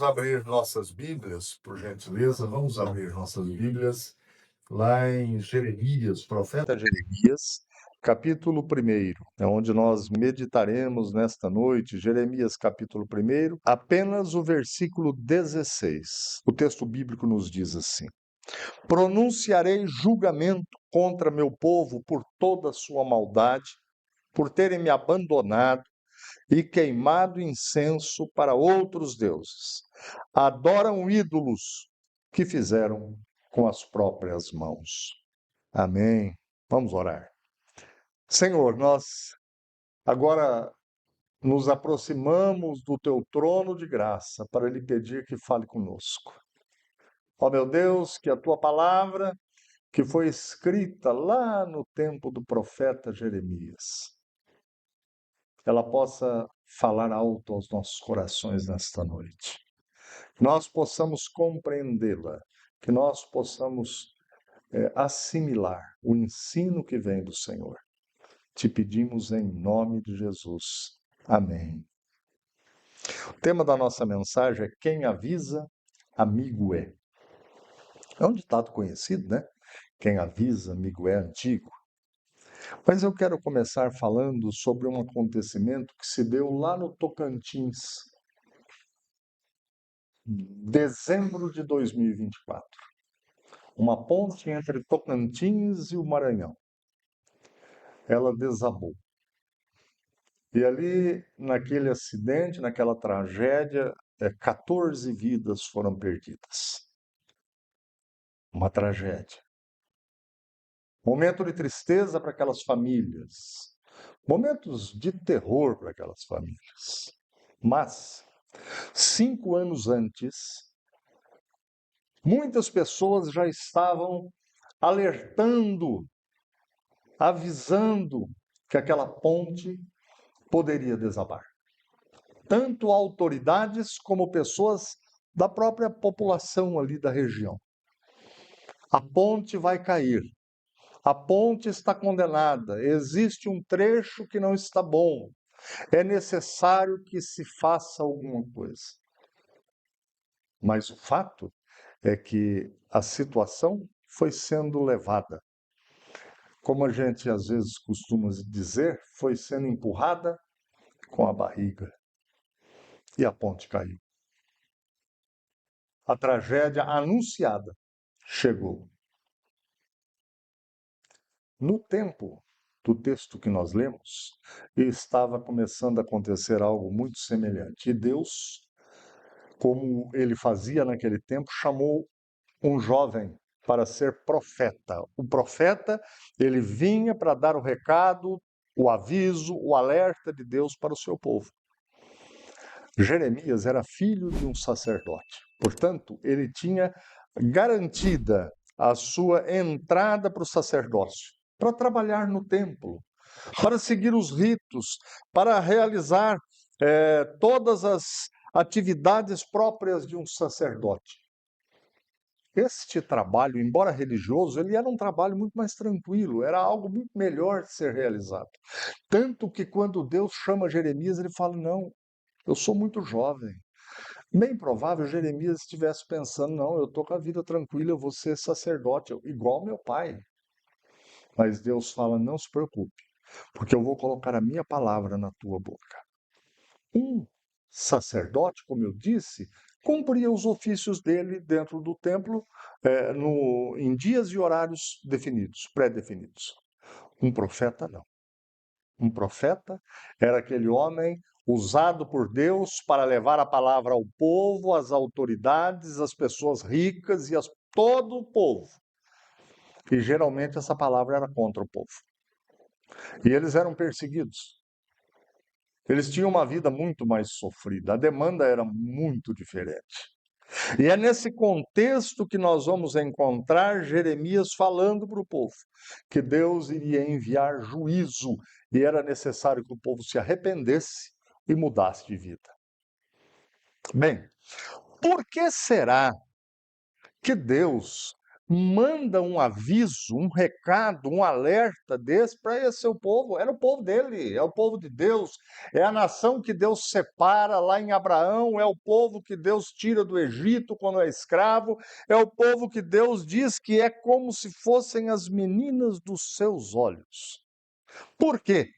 abrir nossas Bíblias, por gentileza, vamos abrir nossas Bíblias lá em Jeremias, profeta Jeremias, capítulo 1, é onde nós meditaremos nesta noite, Jeremias capítulo 1, apenas o versículo 16. O texto bíblico nos diz assim: Pronunciarei julgamento contra meu povo por toda a sua maldade, por terem me abandonado e queimado incenso para outros deuses. Adoram ídolos que fizeram com as próprias mãos. Amém. Vamos orar. Senhor, nós agora nos aproximamos do teu trono de graça para lhe pedir que fale conosco. Ó meu Deus, que a tua palavra, que foi escrita lá no tempo do profeta Jeremias, ela possa falar alto aos nossos corações nesta noite. Que nós possamos compreendê-la, que nós possamos assimilar o ensino que vem do Senhor. Te pedimos em nome de Jesus. Amém. O tema da nossa mensagem é quem avisa, amigo é. É um ditado conhecido, né? Quem avisa, amigo é antigo. Mas eu quero começar falando sobre um acontecimento que se deu lá no Tocantins, dezembro de 2024. Uma ponte entre Tocantins e o Maranhão. Ela desabou. E ali, naquele acidente, naquela tragédia, 14 vidas foram perdidas. Uma tragédia. Momento de tristeza para aquelas famílias. Momentos de terror para aquelas famílias. Mas, 5 anos antes, muitas pessoas já estavam alertando, avisando que aquela ponte poderia desabar. Tanto autoridades como pessoas da própria população ali da região. A ponte vai cair. A ponte está condenada. Existe um trecho que não está bom. É necessário que se faça alguma coisa. Mas o fato é que a situação foi sendo levada. Como a gente às vezes costuma dizer, foi sendo empurrada com a barriga. E a ponte caiu. A tragédia anunciada chegou. No tempo do texto que nós lemos, estava começando a acontecer algo muito semelhante. E Deus, como ele fazia naquele tempo, chamou um jovem para ser profeta. O profeta, ele vinha para dar o recado, o aviso, o alerta de Deus para o seu povo. Jeremias era filho de um sacerdote. Portanto, ele tinha garantida a sua entrada para o sacerdócio, para trabalhar no templo, para seguir os ritos, para realizar todas as atividades próprias de um sacerdote. Este trabalho, embora religioso, ele era um trabalho muito mais tranquilo, era algo muito melhor de ser realizado. Tanto que quando Deus chama Jeremias, ele fala, não, eu sou muito jovem. Bem provável Jeremias estivesse pensando, não, eu estou com a vida tranquila, eu vou ser sacerdote, igual meu pai. Mas Deus fala, não se preocupe, porque eu vou colocar a minha palavra na tua boca. Um sacerdote, como eu disse, cumpria os ofícios dele dentro do templo em dias e horários definidos, pré-definidos. Um profeta, não. Um profeta era aquele homem usado por Deus para levar a palavra ao povo, às autoridades, às pessoas ricas e a todo o povo. E geralmente essa palavra era contra o povo. E eles eram perseguidos. Eles tinham uma vida muito mais sofrida, a demanda era muito diferente. E é nesse contexto que nós vamos encontrar Jeremias falando para o povo que Deus iria enviar juízo e era necessário que o povo se arrependesse e mudasse de vida. Bem, por que será que Deus manda um aviso, um recado, um alerta desse para esse seu povo. Era o povo dele, é o povo de Deus, é a nação que Deus separa lá em Abraão, é o povo que Deus tira do Egito quando é escravo, é o povo que Deus diz que é como se fossem as meninas dos seus olhos. Por quê?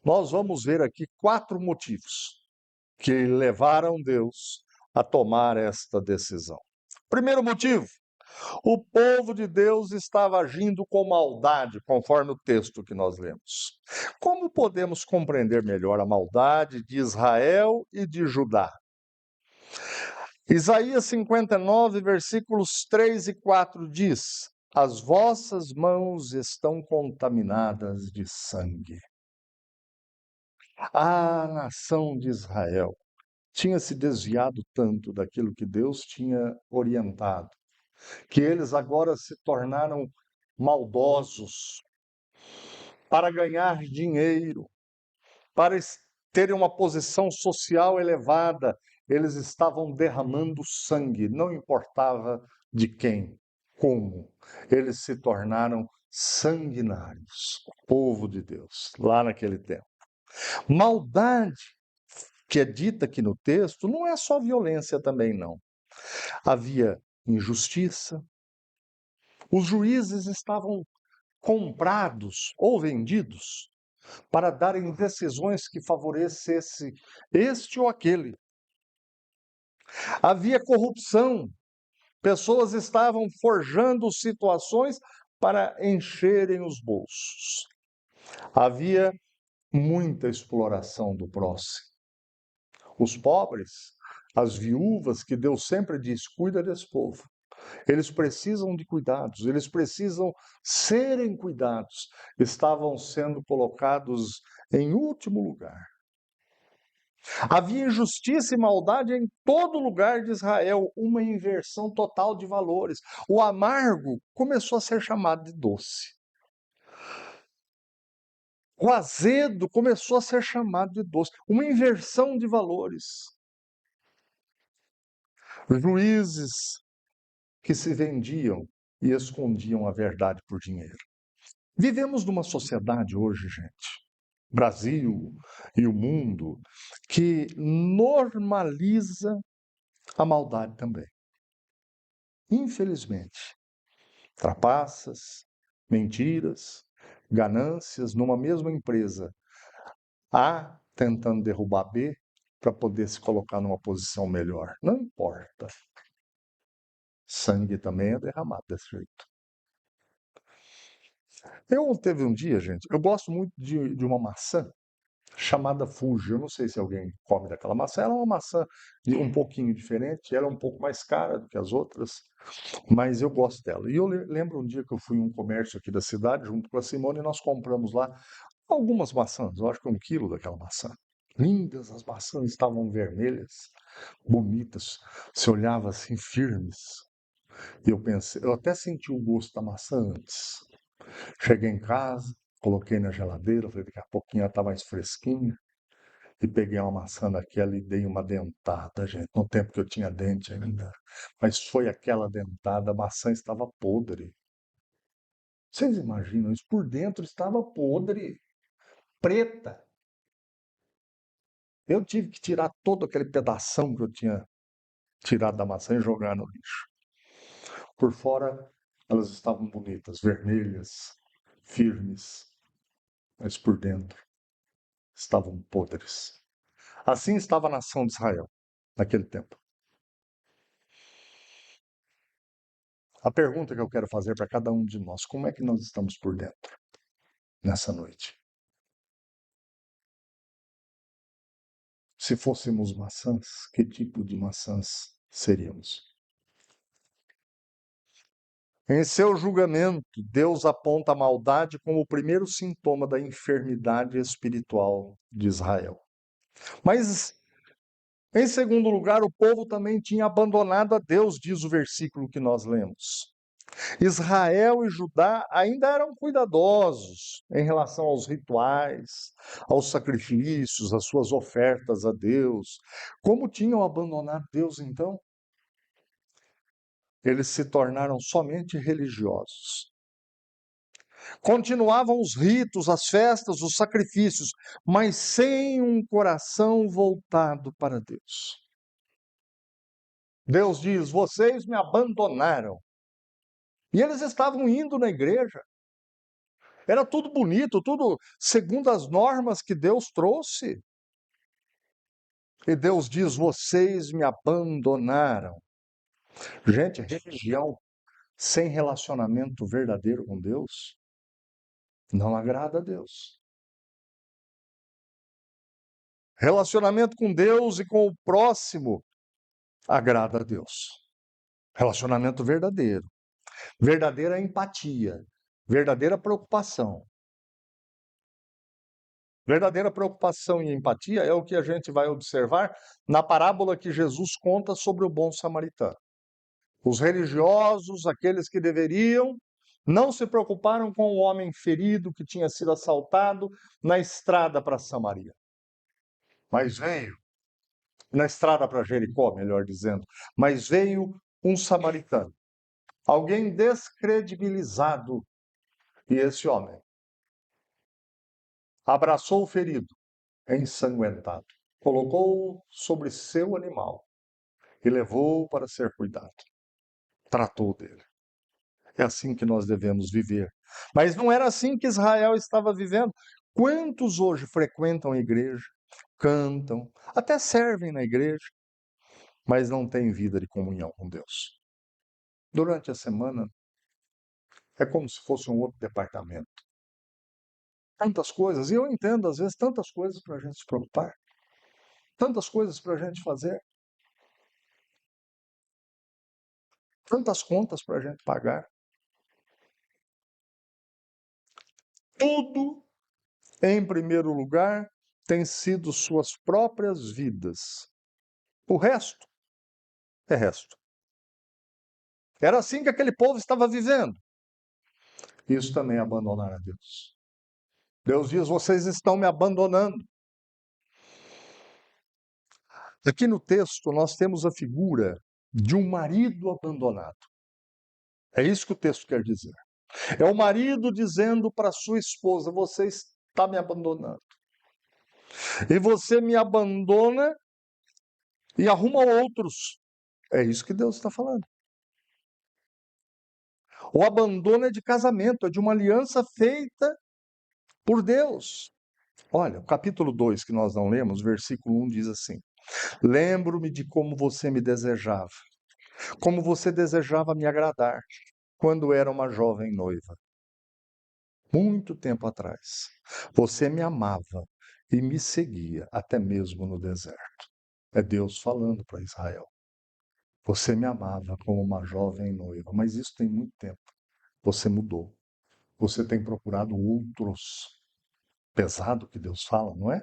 Nós vamos ver aqui 4 motivos que levaram Deus a tomar esta decisão. Primeiro motivo, o povo de Deus estava agindo com maldade, conforme o texto que nós lemos. Como podemos compreender melhor a maldade de Israel e de Judá? Isaías 59, versículos 3 e 4 diz: As vossas mãos estão contaminadas de sangue. A nação de Israel tinha se desviado tanto daquilo que Deus tinha orientado, que eles agora se tornaram maldosos para ganhar dinheiro, para terem uma posição social elevada. Eles estavam derramando sangue, não importava de quem, como. Eles se tornaram sanguinários, povo de Deus, lá naquele tempo. Maldade, que é dita aqui no texto, não é só violência também, não. Havia injustiça, os juízes estavam comprados ou vendidos para darem decisões que favorecessem este ou aquele. Havia corrupção, pessoas estavam forjando situações para encherem os bolsos. Havia muita exploração do próximo. Os pobres, as viúvas, que Deus sempre diz, cuida desse povo. Eles precisam de cuidados, eles precisam serem cuidados. Estavam sendo colocados em último lugar. Havia injustiça e maldade em todo lugar de Israel, uma inversão total de valores. O amargo começou a ser chamado de doce. O azedo começou a ser chamado de doce, uma inversão de valores. Juízes que se vendiam e escondiam a verdade por dinheiro. Vivemos numa sociedade hoje, gente, Brasil e o mundo, que normaliza a maldade também. Infelizmente, trapaças, mentiras, ganâncias numa mesma empresa. A tentando derrubar B para poder se colocar numa posição melhor. Não importa. Sangue também é derramado desse jeito. Eu teve um dia, gente, eu gosto muito de uma maçã chamada Fuji. Eu não sei se alguém come daquela maçã. Ela é uma maçã um pouquinho diferente, ela é um pouco mais cara do que as outras, mas eu gosto dela. E eu lembro um dia que eu fui em um comércio aqui da cidade, junto com a Simone, e nós compramos lá algumas maçãs, eu acho que 1 quilo daquela maçã. Lindas, as maçãs estavam vermelhas, bonitas. Você olhava assim, firmes. E eu pensei, eu até senti o gosto da maçã antes. Cheguei em casa, coloquei na geladeira, falei, daqui a pouquinho ela tá mais fresquinha. E peguei uma maçã daquela e dei uma dentada, gente. No tempo que eu tinha dente ainda. Mas foi aquela dentada, a maçã estava podre. Vocês imaginam isso? Por dentro estava podre, preta. Eu tive que tirar todo aquele pedação que eu tinha tirado da maçã e jogar no lixo. Por fora, elas estavam bonitas, vermelhas, firmes, mas por dentro estavam podres. Assim estava a nação de Israel naquele tempo. A pergunta que eu quero fazer para cada um de nós: como é que nós estamos por dentro nessa noite? Se fôssemos maçãs, que tipo de maçãs seríamos? Em seu julgamento, Deus aponta a maldade como o primeiro sintoma da enfermidade espiritual de Israel. Mas, em segundo lugar, o povo também tinha abandonado a Deus, diz o versículo que nós lemos. Israel e Judá ainda eram cuidadosos em relação aos rituais, aos sacrifícios, às suas ofertas a Deus. Como tinham abandonado Deus então? eles se tornaram somente religiosos. Continuavam os ritos, as festas, os sacrifícios, mas sem um coração voltado para Deus. Deus diz: vocês me abandonaram. E eles estavam indo na igreja. Era tudo bonito, tudo segundo as normas que Deus trouxe. E Deus diz: vocês me abandonaram. Gente, religião sem relacionamento verdadeiro com Deus não agrada a Deus. Relacionamento com Deus e com o próximo agrada a Deus. Relacionamento verdadeiro. Verdadeira empatia. Verdadeira preocupação. Verdadeira preocupação e empatia é o que a gente vai observar na parábola que Jesus conta sobre o bom samaritano. Os religiosos, aqueles que deveriam, não se preocuparam com o homem ferido que tinha sido assaltado na estrada para Samaria. Mas veio, na estrada para Jericó, melhor dizendo, mas veio um samaritano, alguém descredibilizado, e esse homem abraçou o ferido, ensanguentado, colocou-o sobre seu animal e levou-o para ser cuidado. Tratou dele. É assim que nós devemos viver. Mas não era assim que Israel estava vivendo. Quantos hoje frequentam a igreja, cantam, até servem na igreja, mas não têm vida de comunhão com Deus? Durante a semana, é como se fosse um outro departamento. Tantas coisas, e eu entendo, às vezes, tantas coisas para a gente se preocupar, tantas coisas para a gente fazer, tantas contas para a gente pagar. Tudo, em primeiro lugar, tem sido suas próprias vidas. O resto é resto. Era assim que aquele povo estava vivendo. Isso também é abandonar a Deus. Deus diz: vocês estão me abandonando. Aqui no texto nós temos a figura de um marido abandonado. É isso que o texto quer dizer. É o marido dizendo para sua esposa: você está me abandonando. E você me abandona e arruma outros. É isso que Deus está falando. O abandono é de casamento, é de uma aliança feita por Deus. Olha, o capítulo 2 que nós não lemos, versículo 1 diz assim: lembro-me de como você me desejava, como você desejava me agradar, quando era uma jovem noiva. Muito tempo atrás, você me amava e me seguia até mesmo no deserto. É Deus falando para Israel. Você me amava como uma jovem noiva, mas isso tem muito tempo. Você mudou. Você tem procurado outros. Pesado que Deus fala, não é?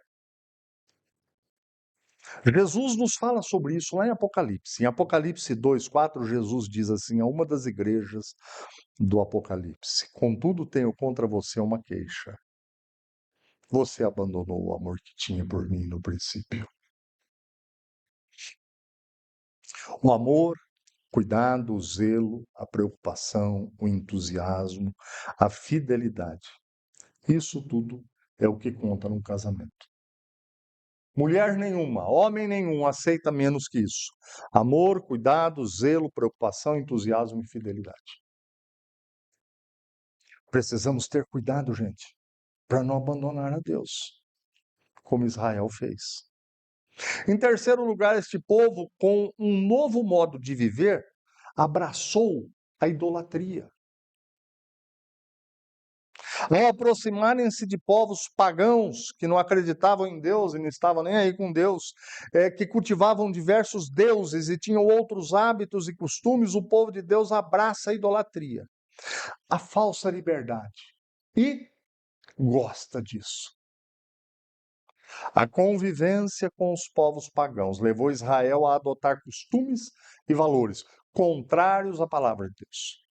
Jesus nos fala sobre isso lá em Apocalipse. Em Apocalipse 2:4, Jesus diz assim a uma das igrejas do Apocalipse: contudo, tenho contra você uma queixa. Você abandonou o amor que tinha por mim no princípio. O amor, cuidado, o zelo, a preocupação, o entusiasmo, a fidelidade. Isso tudo é o que conta num casamento. Mulher nenhuma, homem nenhum aceita menos que isso. Amor, cuidado, zelo, preocupação, entusiasmo e fidelidade. Precisamos ter cuidado, gente, para não abandonar a Deus, como Israel fez. Em terceiro lugar, este povo, com um novo modo de viver, abraçou a idolatria. Ao aproximarem-se de povos pagãos que não acreditavam em Deus e não estavam nem aí com Deus, que cultivavam diversos deuses e tinham outros hábitos e costumes, o povo de Deus abraça a idolatria, a falsa liberdade, e gosta disso. A convivência com os povos pagãos levou Israel a adotar costumes e valores contrários à palavra de Deus.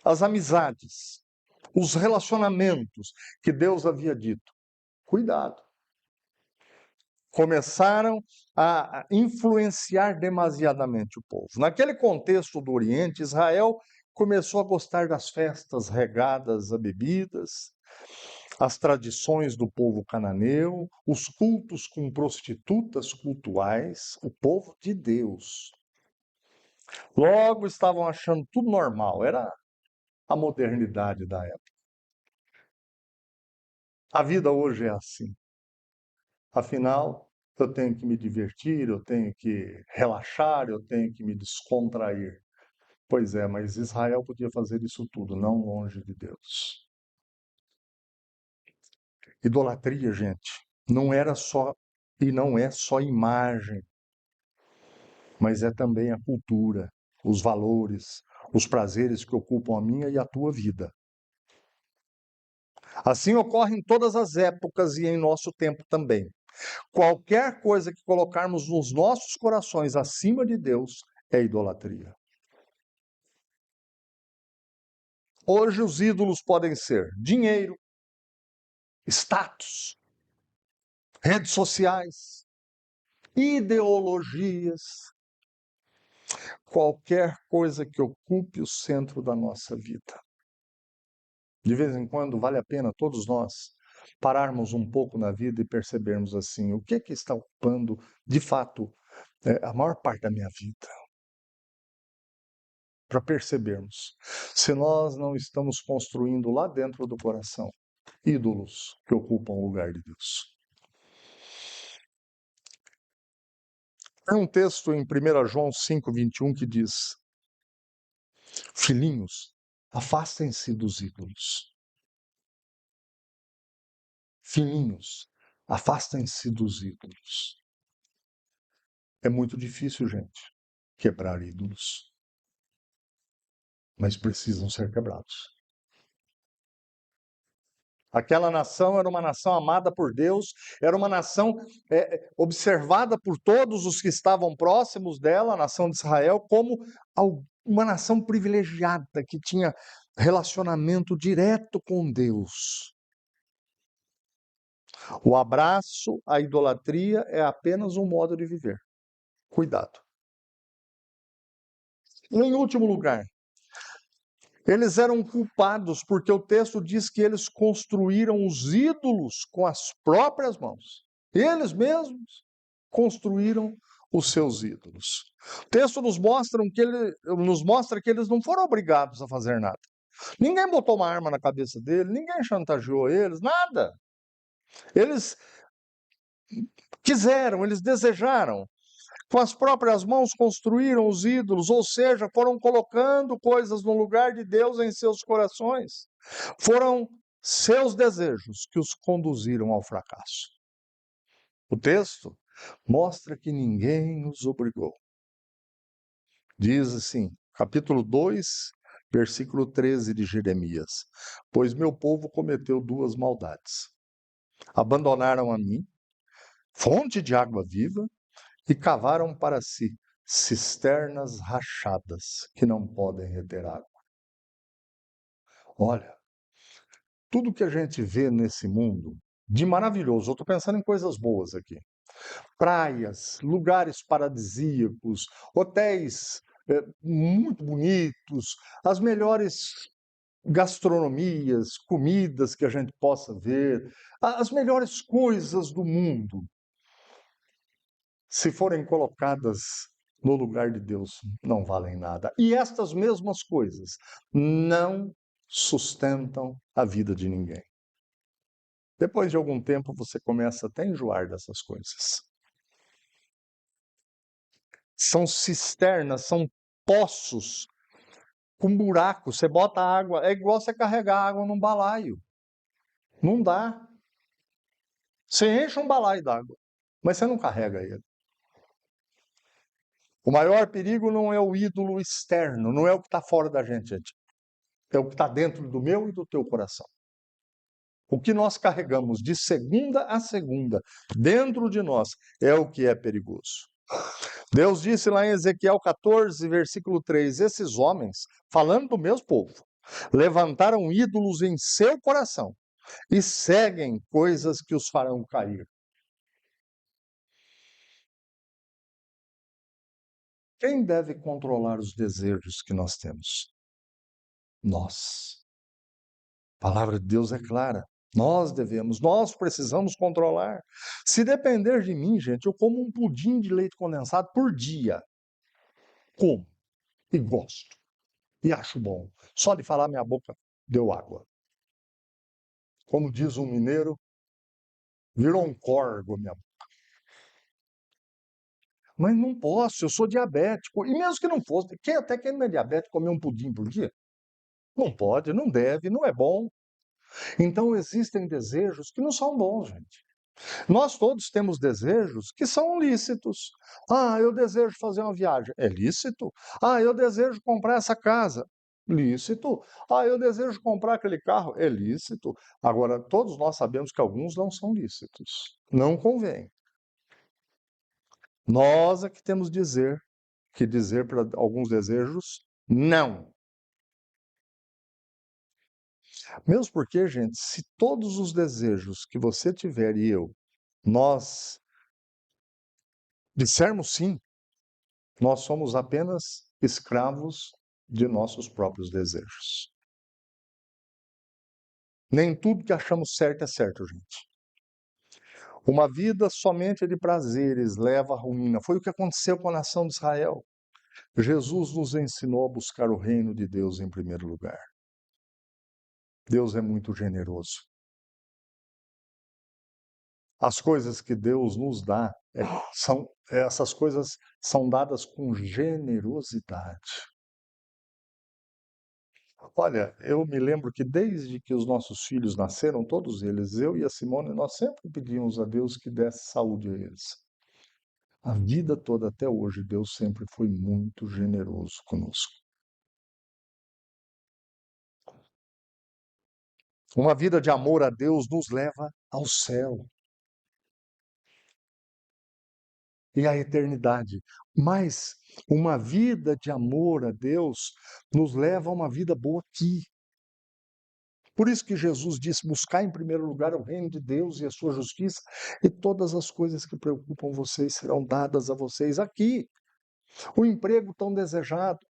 As amizades, os relacionamentos que Deus havia dito. Cuidado. começaram a influenciar demasiadamente o povo. Naquele contexto do Oriente, Israel começou a gostar das festas regadas a bebidas, as tradições do povo cananeu, os cultos com prostitutas cultuais, o povo de Deus. Logo estavam achando tudo normal, era a modernidade da época. A vida hoje é assim. Afinal, eu tenho que me divertir, eu tenho que relaxar, eu tenho que me descontrair. Pois é, mas Israel podia fazer isso tudo, não longe de Deus. Idolatria, gente, não era só e não é só imagem, mas é também a cultura, os valores, os prazeres que ocupam a minha e a tua vida. Assim ocorre em todas as épocas e em nosso tempo também. Qualquer coisa que colocarmos nos nossos corações acima de Deus é idolatria. Hoje os ídolos podem ser dinheiro, status, redes sociais, ideologias, qualquer coisa que ocupe o centro da nossa vida. De vez em quando vale a pena todos nós pararmos um pouco na vida e percebermos assim, o que está ocupando de fato a maior parte da minha vida. Para percebermos se nós não estamos construindo lá dentro do coração ídolos que ocupam o lugar de Deus. Tem um texto em 1 João 5,21 que diz: Filhinhos, afastem-se dos ídolos. Filhinhos, afastem-se dos ídolos. É muito difícil, gente, quebrar ídolos, mas precisam ser quebrados. Aquela nação era uma nação amada por Deus, era uma nação observada por todos os que estavam próximos dela, a nação de Israel, como uma nação privilegiada que tinha relacionamento direto com Deus. O abraço à idolatria é apenas um modo de viver. Cuidado. E em último lugar, eles eram culpados porque o texto diz que eles construíram os ídolos com as próprias mãos. Eles mesmos construíram os seus ídolos. O texto nos mostra que eles não foram obrigados a fazer nada. Ninguém botou uma arma na cabeça deles, ninguém chantageou eles, nada. Eles quiseram, eles desejaram. Com as próprias mãos construíram os ídolos, ou seja, foram colocando coisas no lugar de Deus em seus corações. Foram seus desejos que os conduziram ao fracasso. O texto mostra que ninguém os obrigou. Diz assim, capítulo 2, versículo 13 de Jeremias: Pois meu povo cometeu duas maldades. Abandonaram a mim, fonte de água viva, e cavaram para si cisternas rachadas que não podem reter água. Olha, tudo que a gente vê nesse mundo de maravilhoso, eu estou pensando em coisas boas aqui. Praias, lugares paradisíacos, hotéis muito bonitos, as melhores gastronomias, comidas que a gente possa ver, as melhores coisas do mundo, se forem colocadas no lugar de Deus, não valem nada. E estas mesmas coisas não sustentam a vida de ninguém. Depois de algum tempo, você começa até a enjoar dessas coisas. São cisternas, são poços com buracos. Você bota água, é igual você carregar água num balaio. Não dá. Você enche um balaio d'água, mas você não carrega ele. O maior perigo não é o ídolo externo, não é o que está fora da gente. É o que está dentro do meu e do teu coração. O que nós carregamos de segunda a segunda dentro de nós é o que é perigoso. Deus disse lá em Ezequiel 14, versículo 3, esses homens, falando do meu povo, levantaram ídolos em seu coração e seguem coisas que os farão cair. Quem deve controlar os desejos que nós temos? Nós. A palavra de Deus é clara. Nós precisamos controlar. Se depender de mim, gente, eu como um pudim de leite condensado por dia. Como e gosto. E acho bom. Só de falar minha boca deu água. Como diz um mineiro, virou um corgo minha boca. Mas não posso, eu sou diabético. E mesmo que não fosse, até quem não é diabético comer um pudim por dia? Não pode, não deve, não é bom. Então existem desejos que não são bons, gente. Nós todos temos desejos que são lícitos. Ah, eu desejo fazer uma viagem. É lícito. Ah, eu desejo comprar essa casa. Lícito. Ah, eu desejo comprar aquele carro. É lícito. Agora, todos nós sabemos que alguns não são lícitos. Não convém. Nós é que temos que dizer para alguns desejos não. Mesmo porque, gente, se todos os desejos que você tiver e eu, nós dissermos sim, nós somos apenas escravos de nossos próprios desejos. Nem tudo que achamos certo é certo, gente. Uma vida somente de prazeres leva à ruína. Foi o que aconteceu com a nação de Israel. Jesus nos ensinou a buscar o reino de Deus em primeiro lugar. Deus é muito generoso. As coisas que Deus nos dá, essas coisas são dadas com generosidade. Olha, eu me lembro que desde que os nossos filhos nasceram, todos eles, eu e a Simone, nós sempre pedimos a Deus que desse saúde a eles. A vida toda até hoje, Deus sempre foi muito generoso conosco. Uma vida de amor a Deus nos leva ao céu e à eternidade. Mas uma vida de amor a Deus nos leva a uma vida boa aqui. Por isso que Jesus disse: buscar em primeiro lugar o reino de Deus e a sua justiça, e todas as coisas que preocupam vocês serão dadas a vocês aqui. O emprego tão desejado,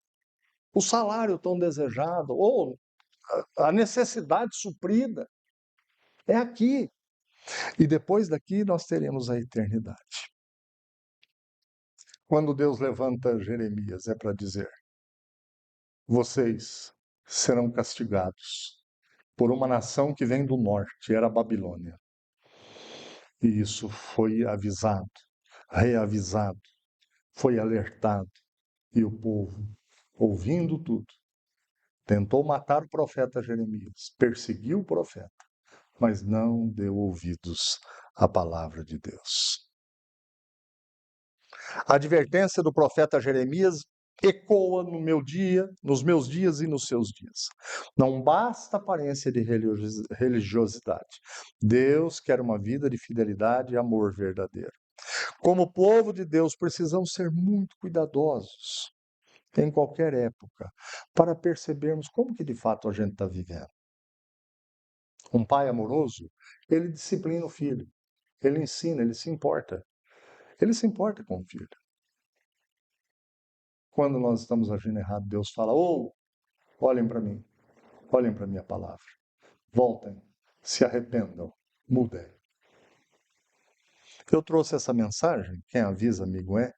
o salário tão desejado, ou a necessidade suprida, é aqui. E depois daqui nós teremos a eternidade. Quando Deus levanta Jeremias, é para dizer: vocês serão castigados por uma nação que vem do norte, era a Babilônia. E isso foi avisado, reavisado, foi alertado. E o povo, ouvindo tudo, tentou matar o profeta Jeremias, perseguiu o profeta, mas não deu ouvidos à palavra de Deus. A advertência do profeta Jeremias ecoa no meu dia, nos meus dias e nos seus dias. Não basta aparência de religiosidade. Deus quer uma vida de fidelidade e amor verdadeiro. Como povo de Deus, precisamos ser muito cuidadosos em qualquer época para percebermos como que de fato a gente está vivendo. Um pai amoroso, ele disciplina o filho, ele ensina, ele se importa. Ele se importa com o filho. Quando nós estamos agindo errado, Deus fala: "Oh, olhem para mim, olhem para a minha palavra, voltem, se arrependam, mudem." Eu trouxe essa mensagem, quem avisa, amigo é,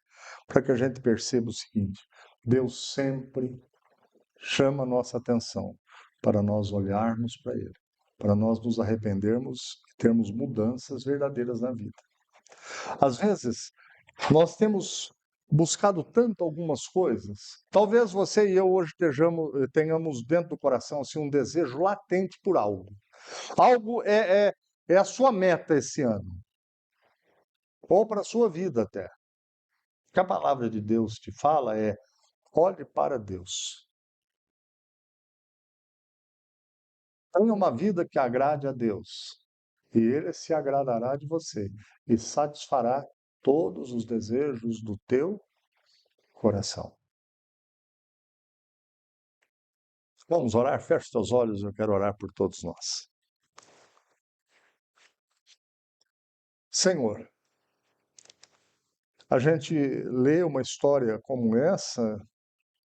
para que a gente perceba o seguinte: Deus sempre chama a nossa atenção para nós olharmos para Ele, para nós nos arrependermos e termos mudanças verdadeiras na vida. Às vezes, nós temos buscado tanto algumas coisas. Talvez você e eu hoje tenhamos dentro do coração assim, um desejo latente por algo. Algo é a sua meta esse ano, ou para a sua vida até. O que a palavra de Deus te fala é: olhe para Deus. Tenha uma vida que agrade a Deus, e Ele se agradará de você e satisfará todos os desejos do teu coração. Vamos orar? Feche teus olhos, eu quero orar por todos nós. Senhor, A gente lê uma história como essa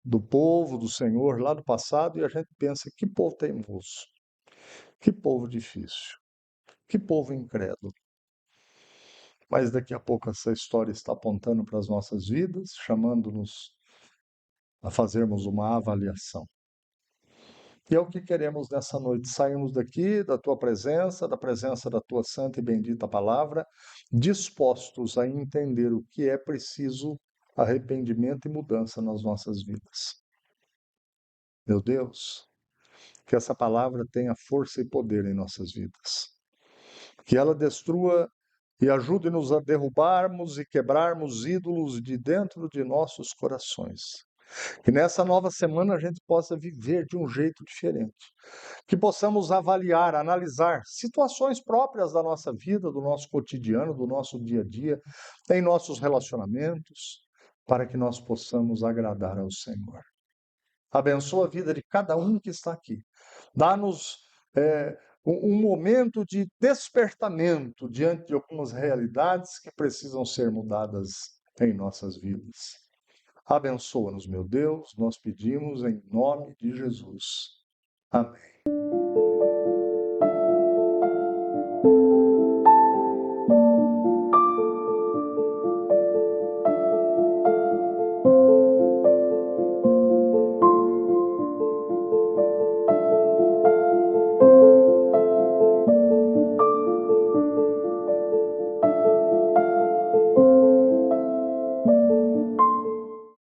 do povo do Senhor lá do passado e a gente pensa: que povo teimoso, que povo difícil, que povo incrédulo. Mas daqui a pouco essa história está apontando para as nossas vidas, chamando-nos a fazermos uma avaliação. E é o que queremos nessa noite, sairmos daqui da tua presença, da presença da tua santa e bendita palavra, dispostos a entender o que é preciso arrependimento e mudança nas nossas vidas. Meu Deus, que essa palavra tenha força e poder em nossas vidas. Que ela destrua e ajude-nos a derrubarmos e quebrarmos ídolos de dentro de nossos corações. Que nessa nova semana a gente possa viver de um jeito diferente. Que possamos avaliar, analisar situações próprias da nossa vida, do nosso cotidiano, do nosso dia a dia, em nossos relacionamentos, para que nós possamos agradar ao Senhor. Abençoa a vida de cada um que está aqui. Dá-nos um momento de despertamento diante de algumas realidades que precisam ser mudadas em nossas vidas. Abençoa-nos, meu Deus, nós pedimos em nome de Jesus. Amém.